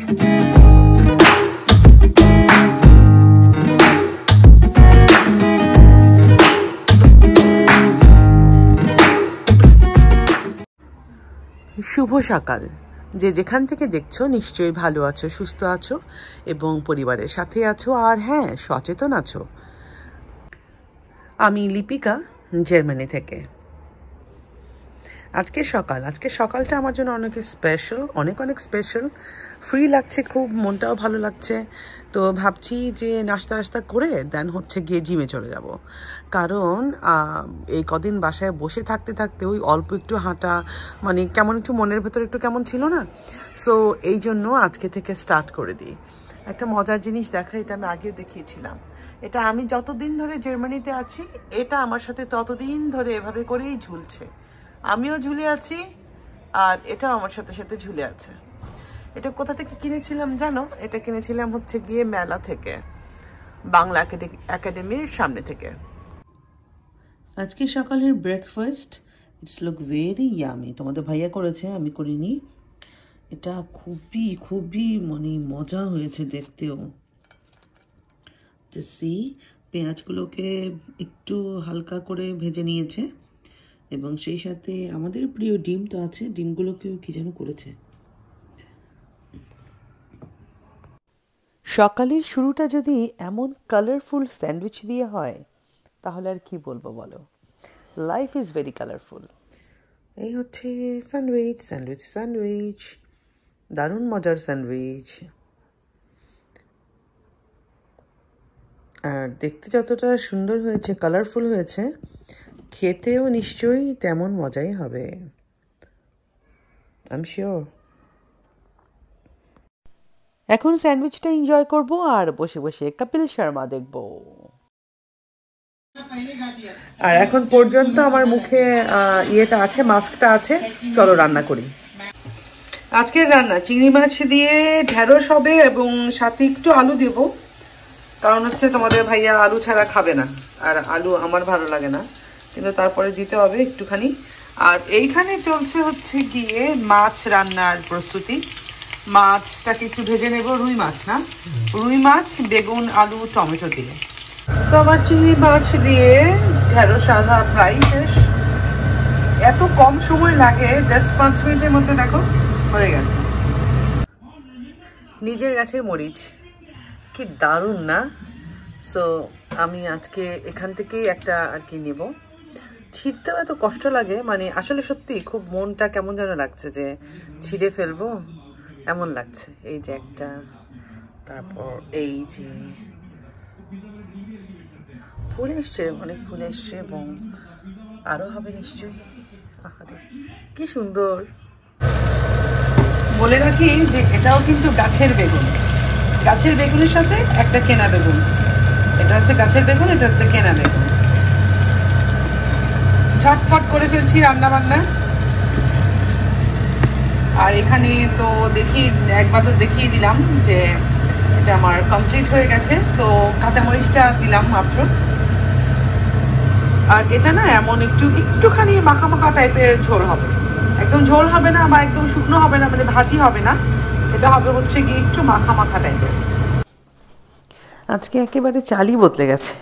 শুভ সকাল। যে যেখান থেকে দেখছো নিশ্চয়ই ভালো আছো, সুস্থ আছো এবং পরিবারের সাথে আছো, আর হ্যাঁ, সচেতন আছো। আমি লিপিকা, জার্মানি থেকে। আজকে সকালটা আমার জন্য অনেক স্পেশাল। ফ্রি লাগছে, খুব মনটাও ভালো লাগছে। তো ভাবছি যে নাস্তা করে দেন হচ্ছে গিয়ে জিমে চলে যাব। কারণ এই কদিন বাসায় বসে থাকতে ওই অল্প একটু হাঁটা মানে কেমন একটু মনের ভেতর একটু কেমন ছিল না। সো এই জন্য আজকে থেকে স্টার্ট করে দিই। একটা মজার জিনিস দেখা, এটা আমি আগেও দেখিয়েছিলাম। এটা আমি যতদিন ধরে জার্মানিতে আছি, এটা আমার সাথে ততদিন ধরে এভাবে করেই ঝুলছে। আমিও ঝুলে আছি আর এটাও আমার সাথে ঝুলে আছে। এটা কোথা থেকে কিনেছিলাম জানো? এটা কিনেছিলাম হচ্ছে গিয়ে মেলা থেকে, বাংলা একাডেমির সামনে থেকে। আজকে সকালের breakfast it's look very yummy. তোমাদের ভাইয়া করেছে, আমি করিনি। এটা খুবই মানে মজা হয়েছে দেখতেও। সি পেঁয়াজগুলোকে একটু হালকা করে ভেজে নিয়েছে এবং সেই সাথে আমাদের প্রিয় ডিম তো আছে, ডিমগুলোকেও কি যেন করেছে। সকালের শুরুটা যদি এমন কালারফুল স্যান্ডউইচ দিয়ে হয় তাহলে আর কি বলবো বলো। Life is very colourful. এই হচ্ছে স্যান্ডউইচ, দারুণ মজার স্যান্ডউইচ। আর দেখতে যতটা সুন্দর হয়েছে, কালারফুল হয়েছে, খেতেও নিশ্চয়ই তেমন মজাই হবে, আই এম শিওর। এখন স্যান্ডউইচটা এনজয় করব আর বসে কপিল শর্মা দেখব। আর এখন পর্যন্ত আমার মুখে ইয়েটা আছে, মাস্কটা আছে। চলো রান্না করি। আজকের রান্না চিংড়ি মাছ দিয়ে ঢেঁড়স হবে এবং সাথে একটু আলু দেব। কারণ হচ্ছে তোমাদের ভাইয়া আলু ছাড়া খাবে না, আর আলু আমার ভালো লাগে না, কিন্তু তারপরে দিতে হবে একটুখানি। আর এইখানে চলছে হচ্ছে গিয়ে মাছ রান্নার প্রস্তুতি। মাছটাকে একটু ভেজে নেব, রুই মাছ, না রুই মাছ, বেগুন, আলু, টমেটো দিয়ে। তো আমার চিংড়ি মাছ দিয়ে ঢেঁড়স রান্না প্রায় শেষ। এত কম সময় লাগে, জাস্ট 5 মিনিটের মধ্যে দেখো হয়ে গেছে। নিজের গাছের মরিচ, কি দারুণ না? সো আমি আজকে এখান থেকেই একটা আর কি নেব। ছিঁড়তেও এত কষ্ট লাগে, মানে আসলে সত্যি খুব মনটা কেমন যেন লাগছে যে ছিঁড়ে ফেলবো এমন লাগছে। এই যে একটা, তারপর এই যে ফুল এসছে, অনেক ফুল এসছে এবং আরো হবে নিশ্চয়ই। আহারে কি সুন্দর। বলে রাখি যে এটাও কিন্তু গাছের বেগুন, গাছের বেগুনের সাথে একটা কেনা বেগুন। এটা হচ্ছে গাছের বেগুন, এটা হচ্ছে কেনা বেগুন। ঝটপট করে ফেলছি রান্না বান্না। আর এখানে তো একবার তো দেখিয়ে দিলাম যে এটা আমার কমপ্লিট হয়ে গেছে। তো কাঁচামরিচটা দিলাম মাত্র। আর এটা না এমন একটুখানি মাখা টাইপের ঝোল হবে। একদম ঝোল হবে না বা একদম শুকনো হবে না, মানে ভাজি হবে না। এটা হবে হচ্ছে গিয়ে একটু মাখা টাইপের। আজকে একেবারে চালই বদলে গেছে।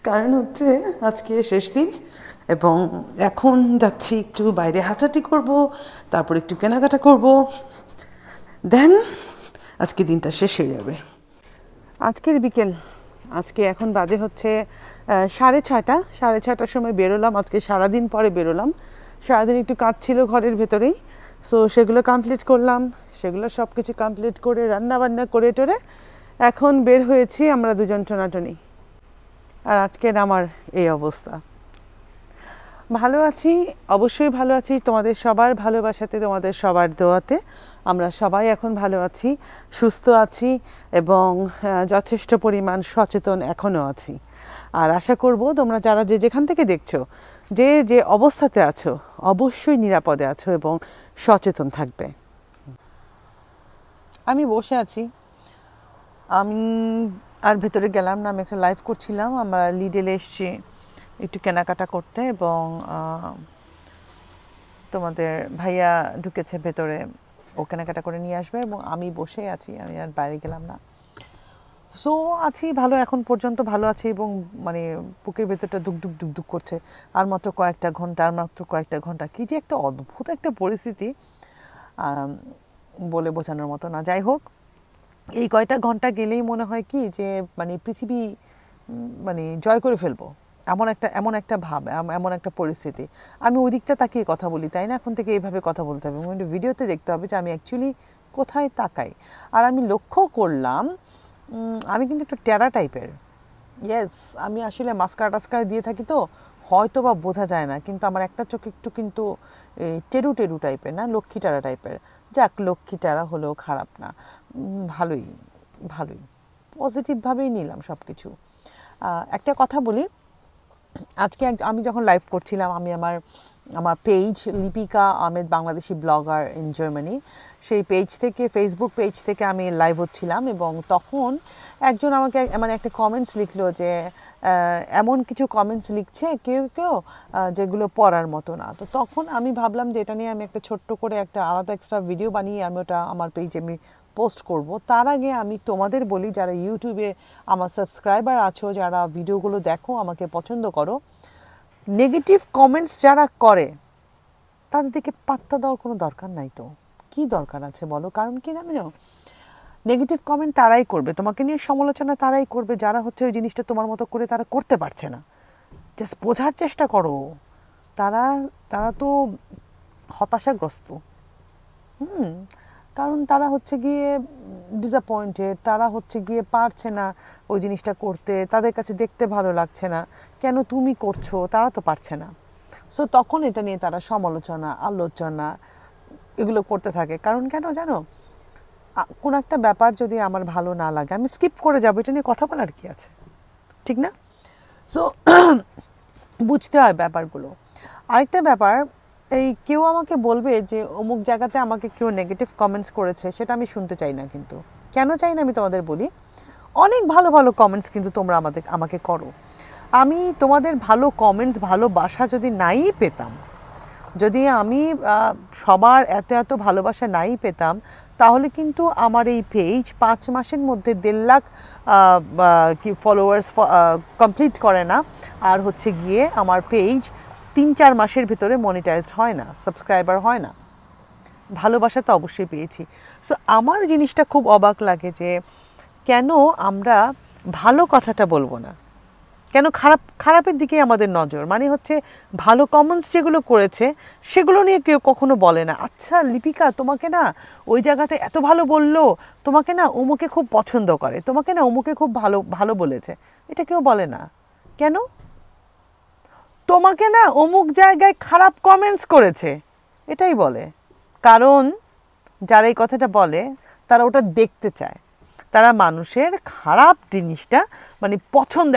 কারণ হচ্ছে আজকে শেষ দিন এবং এখন যাচ্ছি একটু বাইরে হাঁটাহাঁটি করব, তারপর একটু কেনাকাটা করব, দেন আজকে দিনটা শেষ হয়ে যাবে। আজকের বিকেল, আজকে এখন বাজে হচ্ছে 6:30। 6:30টার সময় বেরোলাম। আজকে সারাদিন পরে বেরোলাম। সারাদিন একটু কাজ ছিল ঘরের ভেতরেই, সো সেগুলো কমপ্লিট করলাম। সেগুলো সব কিছু কমপ্লিট করে রান্না বান্না করে টোরে এখন বের হয়েছি আমরা দুজন টোনাটনি। আর আজকের আমার এই অবস্থা। ভালো আছি, অবশ্যই ভালো আছি। তোমাদের সবার ভালোবাসাতে, তোমাদের সবার দোয়াতে আমরা সবাই এখন ভালো আছি, সুস্থ আছি এবং যথেষ্ট পরিমাণ সচেতন এখনও আছি। আর আশা করব তোমরা যারা যেখান থেকে দেখছো, যে অবস্থাতে আছো, অবশ্যই নিরাপদে আছো এবং সচেতন থাকবে। আমি বসে আছি, আমি আর ভেতরে গেলাম না। আমি একটা লাইভ করছিলাম। আমরা লিডেলে এসছি একটু কেনাকাটা করতে এবং তোমাদের ভাইয়া ঢুকেছে ভেতরে ও কেনাকাটা করে নিয়ে আসবে এবং আমি বসে আছি, আমি আর বাইরে গেলাম না। সো আছি ভালো, এখন পর্যন্ত ভালো আছি এবং মানে বুকের ভেতরটা দুক দুক করছে। আর মাত্র কয়েকটা ঘন্টা, কি যে একটা অদ্ভুত একটা পরিস্থিতি বলে বোঝানোর মতো না। যাই হোক, এই কয়টা ঘন্টা গেলেই মনে হয় কি যে মানে পৃথিবী মানে জয় করে ফেলবো, এমন একটা ভাব, এমন একটা পরিস্থিতি। আমি ওই দিকটা তাকিয়ে কথা বলি, তাই না? এখন থেকে এইভাবে কথা বলতে হবে এবং ভিডিওতে দেখতে হবে যে আমি অ্যাকচুয়ালি কোথায় তাকাই। আর আমি লক্ষ্য করলাম আমি কিন্তু একটু টেরা টাইপের। ইয়েস, আমি আসলে মাস্কারা টাস্কারা দিয়ে থাকি তো হয়তো বা বোঝা যায় না, কিন্তু আমার একটা চোখ একটু কিন্তু টেরু টেরু টাইপের, না লক্ষ্মী টেরা টাইপের। যাক, লক্ষ্মী টেরা হলেও খারাপ না, ভালোই ভালোই, পজিটিভভাবেই নিলাম সব কিছু। একটা কথা বলি, আজকে আমি যখন লাইভ করছিলাম, আমি আমার page Lipika Ahmed Bangladeshi blogger in Germany, সেই পেজ থেকে, ফেসবুক পেজ থেকে আমি লাইভ হচ্ছিলাম এবং তখন একজন আমাকে মানে একটা কমেন্টস লিখলো যে এমন কিছু কমেন্টস লিখছে কেউ কেউ যেগুলো পড়ার মতো না। তো তখন আমি ভাবলাম যে এটা নিয়ে আমি একটা ছোট্ট করে একটা আলাদা এক্সট্রা ভিডিও বানিয়ে আমি ওটা আমার পেজে আমি পোস্ট করব। তার আগে আমি তোমাদের বলি, যারা ইউটিউবে আমার সাবস্ক্রাইবার আছো, যারা ভিডিওগুলো দেখো, আমাকে পছন্দ করো, নেগেটিভ কমেন্টস যারা করে তাদের দিকে পাত্তা দেওয়ার কোনো দরকার নাই। তো কি দরকার আছে বলো? কারণ কি জানো, নেগেটিভ কমেন্ট তারাই করবে, তোমাকে নিয়ে সমালোচনা তারাই করবে যারা হচ্ছে ওই জিনিসটা তোমার মতো করে তারা করতে পারছে না। জাস্ট বোঝার চেষ্টা করো, তারা তো হতাশাগ্রস্ত। কারণ তারা হচ্ছে গিয়ে ডিসঅ্যাপয়েন্টেড, তারা হচ্ছে গিয়ে পারছে না ওই জিনিসটা করতে, তাদের কাছে দেখতে ভালো লাগছে না। কেন তুমি করছো, তারা তো পারছে না। সো তখন এটা নিয়ে তারা সমালোচনা, আলোচনা এগুলো করতে থাকে। কারণ কেন জানো, কোন একটা ব্যাপার যদি আমার ভালো না লাগে আমি স্কিপ করে যাবো, এটা নিয়ে কথা বলার কি আছে, ঠিক না? সো বুঝতে হয় ব্যাপারগুলো। আরেকটা ব্যাপার, এই কেউ আমাকে বলবে যে অমুক জায়গাতে আমাকে কেউ নেগেটিভ কমেন্টস করেছে, সেটা আমি শুনতে চাই না। কিন্তু কেন চাই না আমি তোমাদের বলি, অনেক ভালো ভালো কমেন্টস কিন্তু তোমরা আমাকে করো। আমি তোমাদের ভালো কমেন্টস, ভালোবাসা যদি নাই পেতাম, যদি আমি সবার এত ভালোবাসা নাই পেতাম, তাহলে কিন্তু আমার এই পেজ 5 মাসের মধ্যে 1.5 লাখ কি ফলোয়ার্স কমপ্লিট করে না। আর হচ্ছে গিয়ে আমার পেজ 3-4 মাসের ভিতরে মনিটাইজড হয় না, সাবস্ক্রাইবার হয় না। ভালোবাসা তো অবশ্যই পেয়েছি। সো আমার জিনিসটা খুব অবাক লাগে যে কেন আমরা ভালো কথাটা বলবো না, কেন খারাপের দিকে আমাদের নজর। মানে হচ্ছে ভালো কমেন্টস যেগুলো করেছে সেগুলো নিয়ে কেউ কখনো বলে না, আচ্ছা লিপিকা তোমাকে না ওই জায়গাতে এত ভালো বললো, তোমাকে না অমুকে খুব পছন্দ করে, তোমাকে না অমুকে খুব ভালো বলেছে, এটা কেউ বলে না। কেন? তোমাকে না অমুক জায়গায় খারাপ কমেন্টস করেছে, এটাই বলে। কারণ যারা এই কথাটা বলে তারা ওটা দেখতে চায়, তারা মানুষের খারাপ জিনিসটা মানে পছন্দ,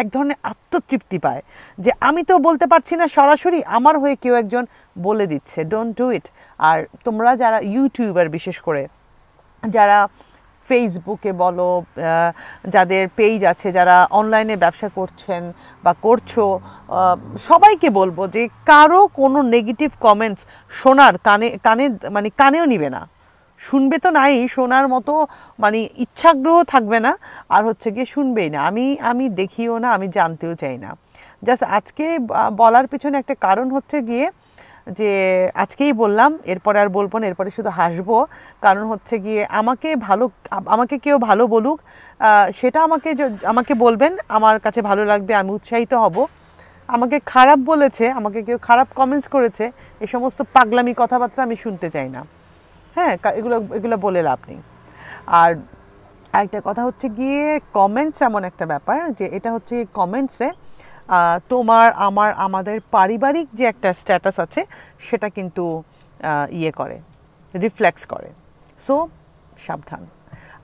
এক ধরনের আত্মতৃপ্তি পায় যে আমি তো বলতে পারছি না সরাসরি, আমার হয়ে কেউ একজন বলে দিচ্ছে। Don't do it. আর তোমরা যারা ইউটিউবার, বিশেষ করে যারা ফেসবুকে বলো, যাদের পেজ আছে, যারা অনলাইনে ব্যবসা করছেন বা করছো, সবাইকে বলবো যে কারো কোনো নেগেটিভ কমেন্টস শোনার মানে কানেও নিবে না। শুনবে তো নাই, শোনার মতো মানে ইচ্ছাগ্রহ থাকবে না, আর হচ্ছে গিয়ে শুনবেই না। আমি দেখিও না, আমি জানতেও চাই না। জাস্ট আজকে বলার পিছনে একটা কারণ হচ্ছে গিয়ে যে আজকেই বললাম, এরপরে আর বলবো না, এরপরে শুধু হাসবো। কারণ হচ্ছে গিয়ে আমাকে কেউ ভালো বলুক, সেটা আমাকে বলবেন, আমার কাছে ভালো লাগবে, আমি উৎসাহিত হব। আমাকে খারাপ বলেছে, আমাকে কেউ খারাপ কমেন্টস করেছে, এই সমস্ত পাগলামি কথাবার্তা আমি শুনতে চাই না। হ্যাঁ, এগুলো বলে লাভ নেই। আর একটা কথা হচ্ছে গিয়ে কমেন্টস এমন একটা ব্যাপার যে এটা হচ্ছে কমেন্টসে আমাদের পারিবারিক যে একটা স্ট্যাটাস আছে সেটা কিন্তু করে, রিফ্লেক্স করে। সো সাবধান,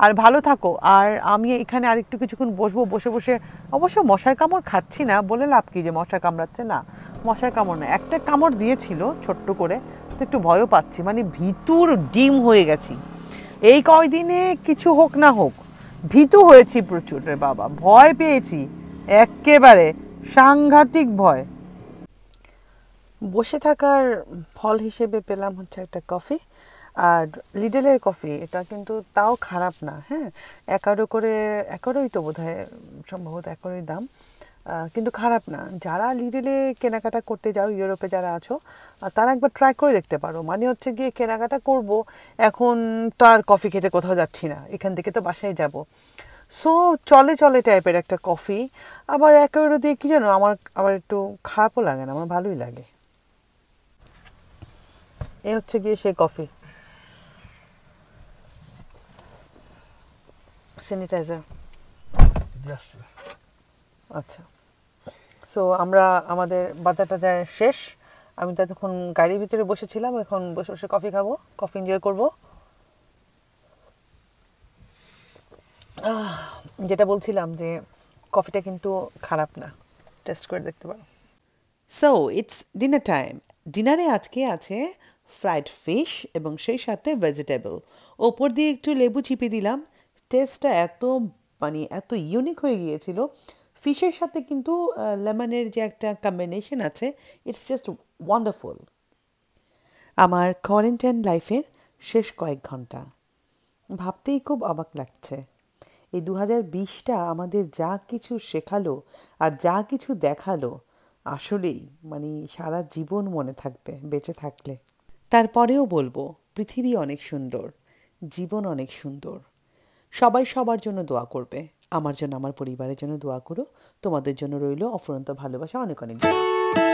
আর ভালো থাকো। আর আমি এখানে আরেকটু কিছুক্ষণ বসে অবশ্য মশার কামড় খাচ্ছি না বলে লাভ কি যে মশা কামড়াচ্ছে, না মশার কামড় না, একটা কামড় দিয়েছিল ছোট্ট করে, তো একটু ভয়ও পাচ্ছি, মানে ভীতুর ডিম হয়ে গেছি এই কয়দিনে। কিছু হোক না হোক ভীতু হয়েছি প্রচুর রে বাবা, ভয় পেয়েছি একেবারে সাংঘাতিক ভয়। বসে থাকার ফল হিসেবে পেলাম হচ্ছে একটা কফি। আর লিডেলের কফি এটা কিন্তু তাও খারাপ না, হ্যাঁ, 11 তো বোধহয়, সম্ভবত 11 দাম, কিন্তু খারাপ না। যারা লিডেলে কেনাকাটা করতে যাও, ইউরোপে যারা আছো, তারা একবার ট্রাই করে দেখতে পারো। মানে হচ্ছে গিয়ে কেনাকাটা করব, এখন তো আর কফি খেতে কোথাও যাচ্ছি না, এখান থেকে তো বাসায় যাব, সো চলে চলে টাইপের একটা কফি। আবার 11 দিয়ে কী জানো, আমার আবার একটু খারাপও লাগে না, আমার ভালোই লাগে। এ হচ্ছে গিয়ে সেই কফি, স্যানিটাইজার। আচ্ছা, সো আমরা আমাদের বাজার টাজার শেষ। আমি তো এতক্ষণ গাড়ির ভিতরে বসেছিলাম, এখন বসে বসে কফি খাবো, কফি এনজয় করবো। যেটা বলছিলাম যে কফিটা কিন্তু খারাপ না, টেস্ট করে দেখতে পারো। So it's dinner time. ডিনারে আজকে আছে ফ্রাইড ফিশ এবং সেই সাথে ভেজিটেবল, ওপর দিয়ে একটু লেবু চিপে দিলাম। টেস্টটা এত মানে এত ইউনিক হয়ে গিয়েছিল। ফিশের সাথে কিন্তু লেমনের যে একটা কম্বিনেশন আছে, ইটস জাস্ট ওয়ান্ডারফুল। আমার কোয়ারেন্টাইন লাইফের শেষ কয়েক ঘন্টা ভাবতেই খুব অবাক লাগছে। এই 2020টা আমাদের যা কিছু শেখালো আর যা কিছু দেখালো, আসলেই মানে সারা জীবন মনে থাকবে বেঁচে থাকলে। তারপরেও বলবো, পৃথিবী অনেক সুন্দর, জীবন অনেক সুন্দর। সবাই সবার জন্য দোয়া করবে। আমার জন্য, আমার পরিবারের জন্য দোয়া করো। তোমাদের জন্য রইল অফুরন্ত ভালোবাসা, অনেক অনেক দোয়া।